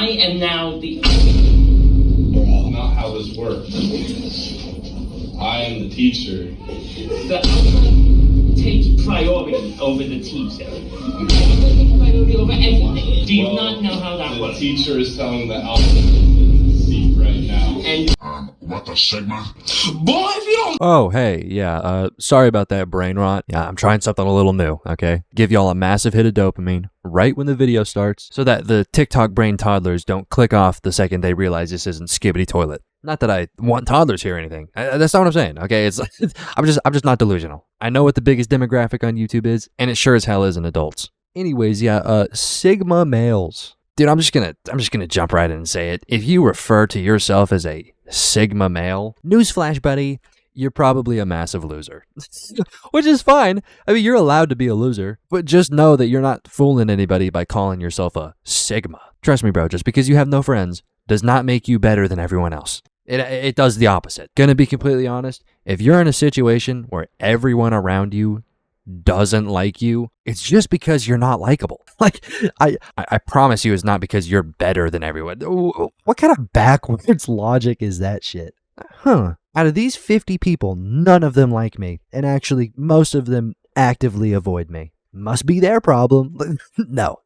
I am now the... Not how this works. I am the teacher. The alpha takes priority over the teacher. The alpha takes priority over everything. Do you not know how that works? The teacher is telling the alpha to seek right now. And what the Sigma? Boy, if you don't... Oh, hey, yeah, sorry about that brain rot. Yeah, I'm trying something a little new, okay? Give y'all a massive hit of dopamine right when the video starts so that the TikTok brain toddlers don't click off the second they realize this isn't Skibbity Toilet. Not that I want toddlers here or anything. That's not what I'm saying, okay? It's I'm just not delusional. I know what the biggest demographic on YouTube is, and it sure as hell isn't adults. Anyways, yeah, Sigma males. Dude, I'm just gonna jump right in and say it. If you refer to yourself as a Sigma male, newsflash, buddy, you're probably a massive loser. Which is fine. I mean, you're allowed to be a loser, but just know that you're not fooling anybody by calling yourself a Sigma. Trust me, bro, just because you have no friends does not make you better than everyone else. It does the opposite. Gonna be completely honest, if you're in a situation where everyone around you doesn't like you, it's just because you're not likable. Like, I promise you it's not because you're better than everyone. What kind of backwards logic is that shit? Huh. Out of these 50 people, none of them like me, and actually most of them actively avoid me. Must be their problem. No.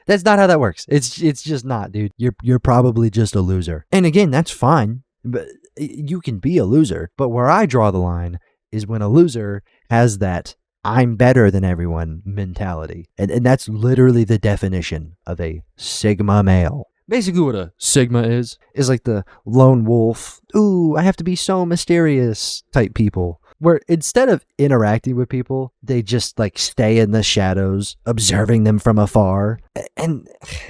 That's not how that works. It's just not, dude. You're probably just a loser. And again, that's fine. But you can be a loser. But where I draw the line is when a loser has that I'm better than everyone mentality. And that's literally the definition of a Sigma male. Basically what a Sigma is like the lone wolf, ooh, I have to be so mysterious type people. Where instead of interacting with people, they just like stay in the shadows, observing them from afar. And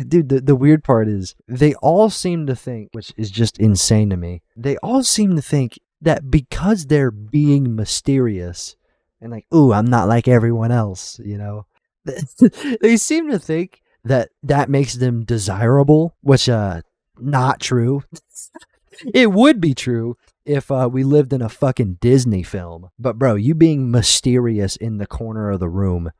dude, the weird part is they all seem to think, which is just insane to me, they all seem to think that because they're being mysterious and like, ooh, I'm not like everyone else, you know, they seem to think that makes them desirable, which not true. It would be true if we lived in a fucking Disney film. But bro, you being mysterious in the corner of the room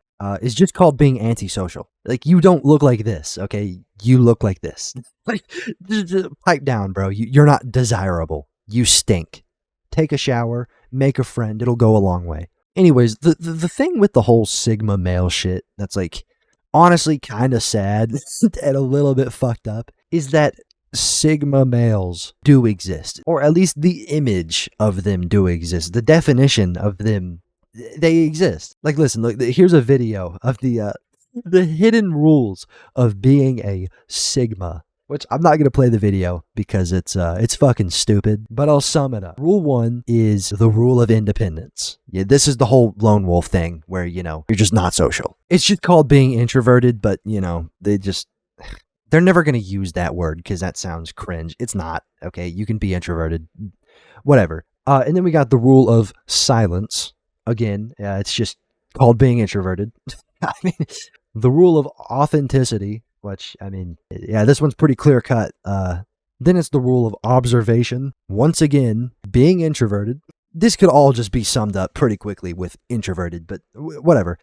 is just called being antisocial. Like, you don't look like this, okay? You look like this. Like, just pipe down, bro. You're not desirable. You stink. Take a shower, make a friend. It'll go a long way. Anyways, the thing with the whole Sigma male shit that's like honestly kind of sad and a little bit fucked up is that Sigma males do exist, or at least the image of them do exist. The definition of them, they exist. Like, listen, look, here's a video of the hidden rules of being a Sigma, which I'm not going to play the video because it's fucking stupid, but I'll sum it up. Rule 1 is the rule of independence. Yeah, this is the whole lone wolf thing where, you know, you're just not social. It's just called being introverted, but, you know, they're never going to use that word because that sounds cringe. It's not, okay? You can be introverted, whatever. And then we got the rule of silence. Again, it's just called being introverted. I mean, the rule of authenticity, which, I mean, yeah, this one's pretty clear cut. Then it's the rule of observation. Once again, being introverted. This could all just be summed up pretty quickly with introverted, but whatever.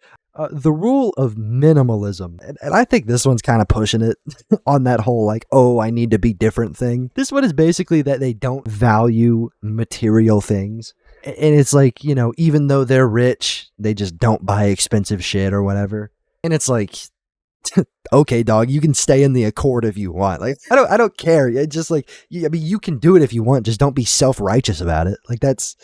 The rule of minimalism, and I think this one's kind of pushing it on that whole like, oh, I need to be different thing. This one is basically that they don't value material things. And it's like, you know, even though they're rich, they just don't buy expensive shit or whatever. And it's like, okay, dog, you can stay in the Accord if you want. Like, I don't care. It's just like, I mean, you can do it if you want. Just don't be self-righteous about it. Like, that's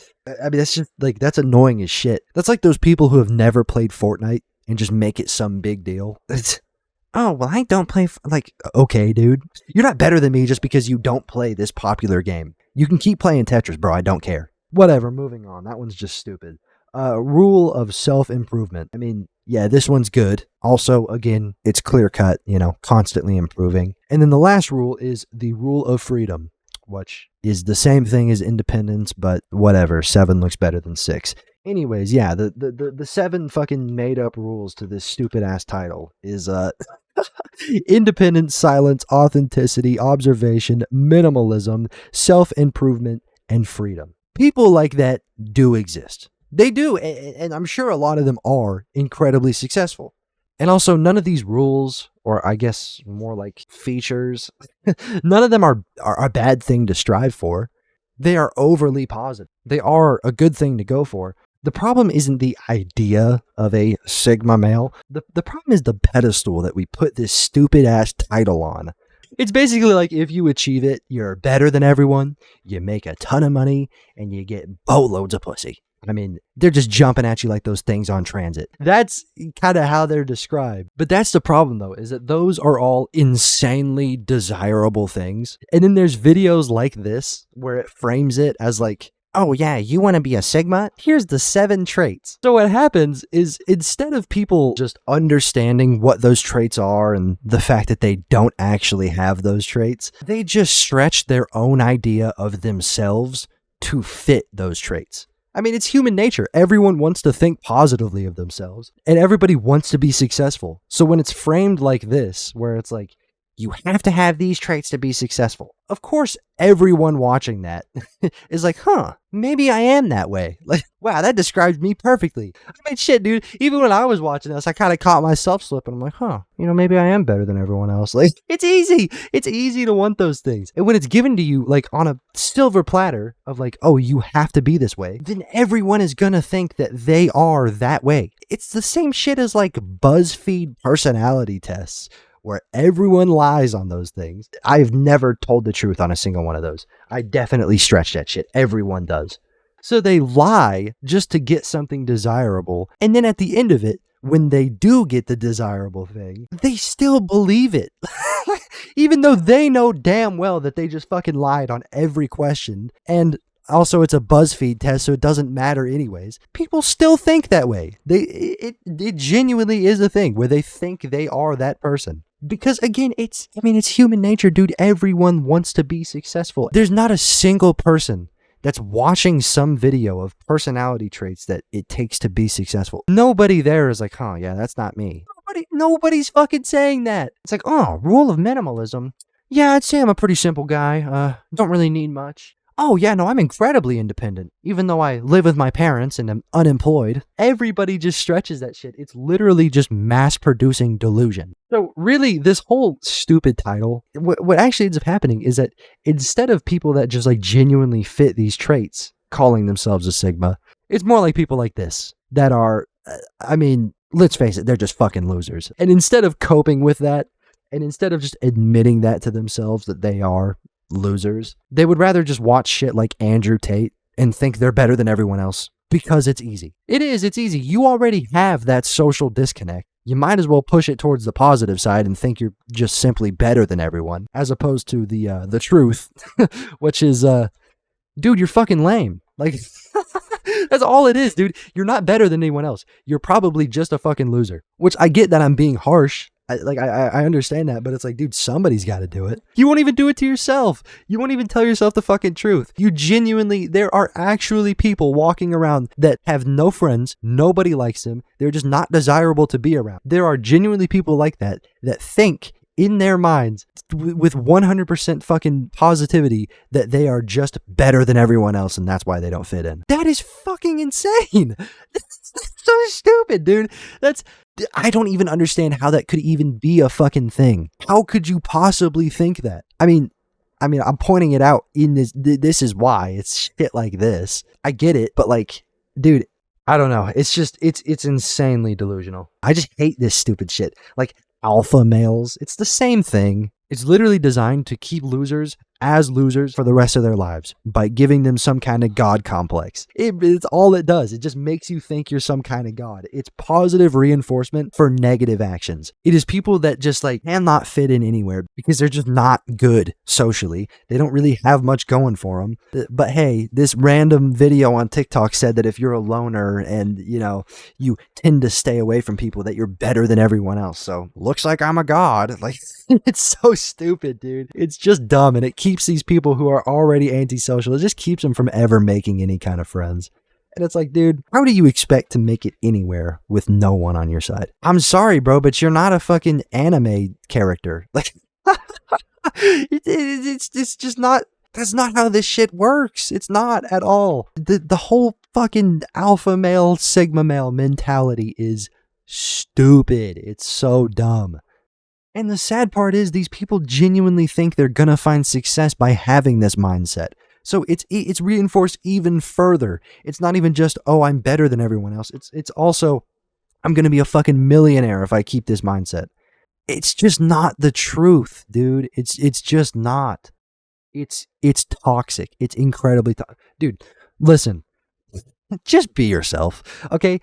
just like, that's annoying as shit. That's like those people who have never played Fortnite and just make it some big deal. It's, oh, well, I don't play. Like, okay, dude, you're not better than me just because you don't play this popular game. You can keep playing Tetris, bro. I don't care. Whatever, moving on. That one's just stupid. Rule of self-improvement. I mean, yeah, this one's good. Also, again, it's clear cut, you know, constantly improving. And then the last rule is the rule of freedom, which is the same thing as independence, but whatever. 7 looks better than 6. Anyways, yeah, the 7 fucking made up rules to this stupid ass title is independence, silence, authenticity, observation, minimalism, self-improvement, and freedom. People like that do exist. They do, and I'm sure a lot of them are incredibly successful. And also, none of these rules, or I guess more like features, none of them are a bad thing to strive for. They are overly positive. They are a good thing to go for. The problem isn't the idea of a Sigma male. The problem is the pedestal that we put this stupid ass title on. It's basically like if you achieve it, you're better than everyone, you make a ton of money, and you get boatloads of pussy. I mean, they're just jumping at you like those things on transit. That's kind of how they're described. But that's the problem, though, is that those are all insanely desirable things. And then there's videos like this where it frames it as like, oh yeah, you want to be a Sigma? Here's the 7 traits. So what happens is instead of people just understanding what those traits are and the fact that they don't actually have those traits, they just stretch their own idea of themselves to fit those traits. I mean, it's human nature. Everyone wants to think positively of themselves, and everybody wants to be successful. So when it's framed like this, where it's like, you have to have these traits to be successful. Of course, everyone watching that is like, huh, maybe I am that way. Like, wow, that describes me perfectly. I mean, shit, dude, even when I was watching this, I kind of caught myself slipping. I'm like, huh, maybe I am better than everyone else. Like, it's easy. It's easy to want those things. And when it's given to you, like, on a silver platter of like, oh, you have to be this way, then everyone is gonna think that they are that way. It's the same shit as like BuzzFeed personality tests, where everyone lies on those things. I've never told the truth on a single one of those. I definitely stretch that shit. Everyone does. So they lie just to get something desirable. And then at the end of it, when they do get the desirable thing, they still believe it. Even though they know damn well that they just fucking lied on every question. And also, it's a BuzzFeed test, so it doesn't matter anyways. People still think that way. It genuinely is a thing where they think they are that person. Because again, it's human nature, dude. Everyone wants to be successful. There's not a single person that's watching some video of personality traits that it takes to be successful. Nobody there is like, huh, yeah, that's not me. Nobody's fucking saying that. It's like, oh, rule of minimalism. Yeah, I'd say I'm a pretty simple guy. Don't really need much. Oh yeah, no, I'm incredibly independent, even though I live with my parents and am unemployed. Everybody just stretches that shit. It's literally just mass-producing delusion. So really, this whole stupid title, what actually ends up happening is that instead of people that just like genuinely fit these traits, calling themselves a Sigma, it's more like people like this that are, let's face it, they're just fucking losers. And instead of coping with that, and instead of just admitting that to themselves that they are losers, they would rather just watch shit like Andrew Tate and think they're better than everyone else because it's easy. It's easy. You already have that social disconnect. You might as well push it towards the positive side and think you're just simply better than everyone, as opposed to the truth, which is, dude, you're fucking lame. Like, that's all it is, dude. You're not better than anyone else. You're probably just a fucking loser, which I get that I'm being harsh. I understand that, but it's like, dude, somebody's got to do it. You won't even do it to yourself. You won't even tell yourself the fucking truth. There are actually people walking around that have no friends. Nobody likes them. They're just not desirable to be around. There are genuinely people like that think in their minds with 100% fucking positivity that they are just better than everyone else, and that's why they don't fit in. That is fucking insane. That's so stupid, dude. I don't even understand how that could even be a fucking thing. How could you possibly think that? I mean, I'm pointing it out in this. This is why it's shit like this. I get it, but like, dude, I don't know. It's just, it's insanely delusional. I just hate this stupid shit. Like, alpha males, it's the same thing. It's literally designed to keep losers as losers for the rest of their lives by giving them some kind of god complex. It's all it does. It just makes you think you're some kind of god. It's positive reinforcement for negative actions. It is people that just like cannot fit in anywhere because they're just not good socially. They don't really have much going for them. But hey, this random video on TikTok said that if you're a loner and you tend to stay away from people, that you're better than everyone else. So looks like I'm a god. Like, it's so stupid, dude. It's just dumb, and it keeps these people who are already antisocial, it just keeps them from ever making any kind of friends. And it's like, dude, how do you expect to make it anywhere with no one on your side? I'm sorry, bro, but you're not a fucking anime character. Like, it's just not, that's not how this shit works. It's not at all. The whole fucking alpha male, sigma male mentality is stupid. It's so dumb. And the sad part is these people genuinely think they're gonna find success by having this mindset. So it's reinforced even further. It's not even just, oh, I'm better than everyone else. It's also, I'm gonna be a fucking millionaire if I keep this mindset. It's just not the truth, dude. It's just not. It's toxic. It's incredibly toxic. Dude, listen. Just be yourself, okay?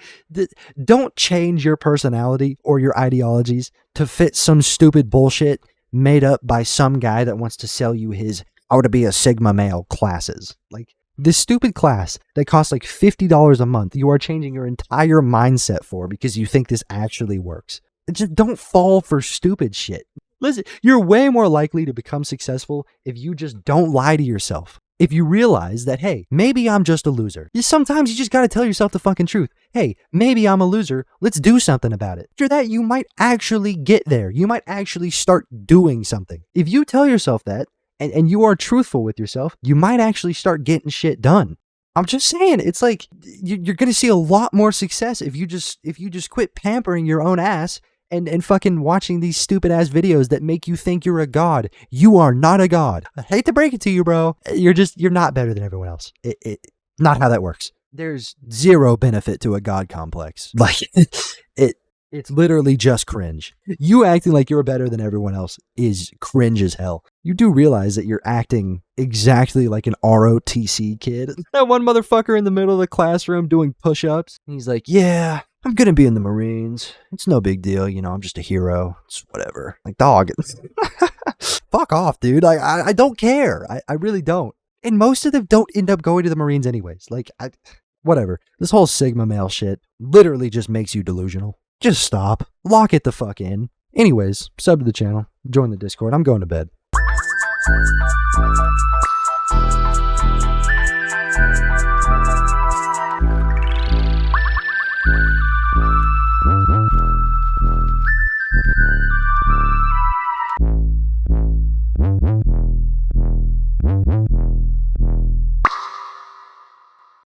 Don't change your personality or your ideologies to fit some stupid bullshit made up by some guy that wants to sell you his how to be a Sigma male classes. Like, this stupid class that costs like $50 a month, you are changing your entire mindset for because you think this actually works. Just don't fall for stupid shit. Listen, you're way more likely to become successful if you just don't lie to yourself. If you realize that, hey, maybe I'm just a loser. Sometimes you just gotta tell yourself the fucking truth. Hey, maybe I'm a loser. Let's do something about it. After that, you might actually get there. You might actually start doing something. If you tell yourself that, and you are truthful with yourself, you might actually start getting shit done. I'm just saying, it's like, you're gonna see a lot more success if you just quit pampering your own ass and fucking watching these stupid ass videos that make you think you're a god. You are not a god. I hate to break it to you, bro. You're not better than everyone else. Not how that works. There's zero benefit to a god complex. Like, it's literally just cringe. You acting like you're better than everyone else is cringe as hell. You do realize that you're acting exactly like an ROTC kid. That one motherfucker in the middle of the classroom doing push-ups. He's like, yeah, I'm gonna be in the Marines. It's no big deal, you know, I'm just a hero. It's whatever. Like, dog. Fuck off, dude. I don't care. I really don't. And most of them don't end up going to the Marines anyways. Like, whatever. This whole Sigma male shit literally just makes you delusional. Just stop. Lock it the fuck in. Anyways, sub to the channel. Join the Discord. I'm going to bed.